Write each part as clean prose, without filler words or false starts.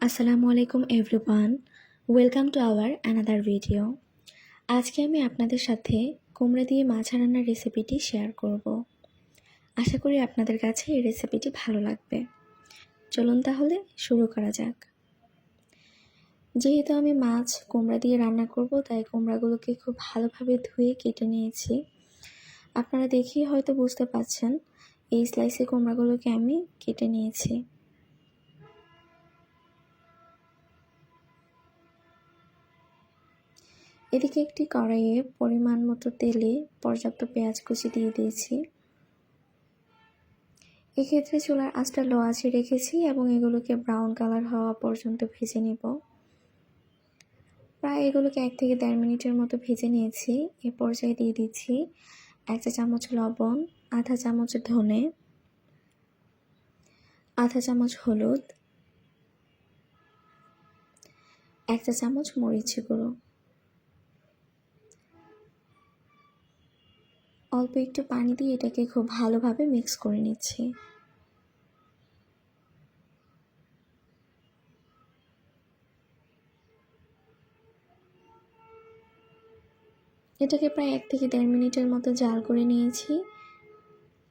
আসসালামু আলাইকুম everyone, welcome to our another video. আজকে আমি আপনাদের সাথে কুমড়া দিয়ে মাছ রান্নার রেসিপিটি শেয়ার করব। আশা করি আপনাদের কাছে এই রেসিপিটি ভালো লাগবে। চলুন তাহলে শুরু করা যাক। যেহেতু আমি মাছ কুমড়া দিয়ে রান্না করব, তাই কুমড়াগুলোকে খুব ভালোভাবে ধুয়ে কেটে নিয়েছি। আপনারা দেখেই হয়তো বুঝতে পারছেন, এই স্লাইসে কুমড়াগুলোকে আমি কেটে নিয়েছি। এদিকে একটি কড়াইয়ে পরিমাণ মতো তেলে পর্যাপ্ত পেঁয়াজ কুচি দিয়ে দিয়েছি। এক্ষেত্রে চুলার আঁচটা লো আঁচে রেখেছি এবং এগুলোকে ব্রাউন কালার হওয়া পর্যন্ত ভেজে নেব। প্রায় এগুলোকে 1 থেকে 1.5 মিনিটের মতো ভেজে নিয়েছি। এ পর্যায়ে দিয়ে দিচ্ছি 1 চা চামচ লবণ, আধা চামচ ধনে, আধা চামচ হলুদ, 1 চা চামচ মরিচ গুঁড়ো। অল্প একটু পানি দিয়ে এটাকে খুব ভালোভাবে মিক্স করে নিচ্ছি। এটাকে প্রায় 1 থেকে 1.5 মিনিটের মতো জাল করে নিয়েছি।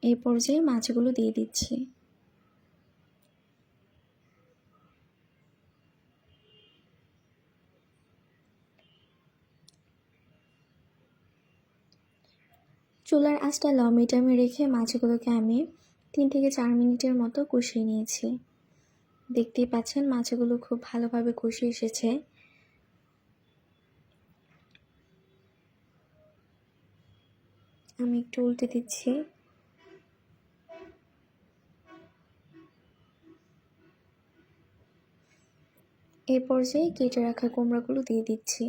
এই পর্যায়ে মাছগুলো দিয়ে দিচ্ছি। চুলার আঁচটা লো মিডিয়ামে রেখে মাছগুলোকে আমি 3 থেকে 4 মিনিটের মতো কষিয়ে নিয়েছি। দেখতেই পাচ্ছেন মাছগুলো খুব ভালোভাবে কষে এসেছে। আমি একটু উল্টে দিচ্ছি। এই পর্যায়ে কেটে রাখা কুমড়াগুলো দিয়ে দিচ্ছি।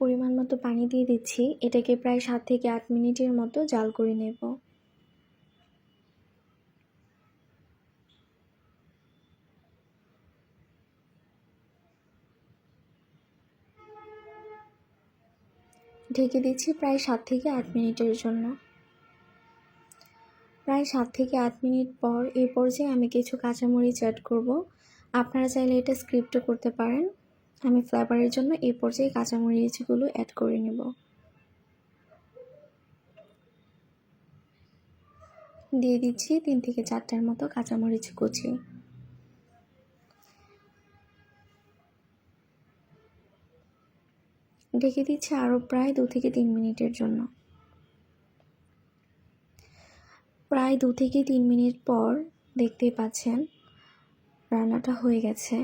পরিমাণ মতো পানি দিয়ে দিচ্ছি। এটাকে প্রায় 7 থেকে 8 মিনিটের মতো জাল করে নেব। ঢেকে দিচ্ছি প্রায় 7 থেকে 8 মিনিটের জন্য। প্রায় 7 থেকে 8 মিনিট পর এই পর্যায়ে আমি কিছু কাঁচামরিচ অ্যাড করব। আপনারা চাইলে এটা স্কিপও করতে পারেন। আমি ফ্লেভারের জন্য এই পর্যায়ে কাঁচামরিচগুলো অ্যাড করে নেব। দিয়ে দিচ্ছি 3 থেকে 4টার মতো কাঁচামরিচ কুচি। ঢেকে দিচ্ছি আরও প্রায় 2 থেকে 3 মিনিটের জন্য। প্রায় 2 থেকে 3 মিনিট পর দেখতেই পাচ্ছেন রান্নাটা হয়ে গেছে।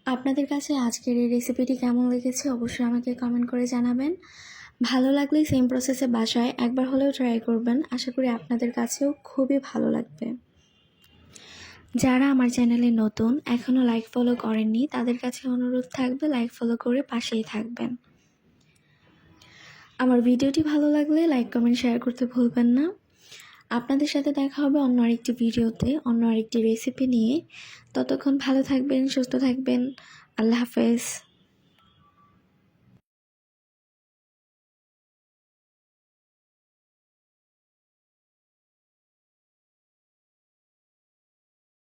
আপনাদের কাছে আজকের এই রেসিপিটি কেমন লেগেছে অবশ্যই আমাকে কমেন্ট করে জানাবেন। ভালো লাগলে সেম প্রসেসে বাসায় একবার হলেও ট্রাই করবেন। আশা করি আপনাদের কাছেও খুবই ভালো লাগবে। যারা আমার চ্যানেলে নতুন এখনও লাইক ফলো করেননি তাদের কাছে অনুরোধ থাকবে লাইক ফলো করে পাশেই থাকবেন। আমার ভিডিওটি ভালো লাগলে লাইক কমেন্ট শেয়ার করতে ভুলবেন না। আপনাদের সাথে দেখা হবে অন্য আরেকটি ভিডিওতে অন্য আরেকটি রেসিপি নিয়ে। ততক্ষণ ভালো থাকবেন, সুস্থ থাকবেন। আল্লাহ হাফেজ।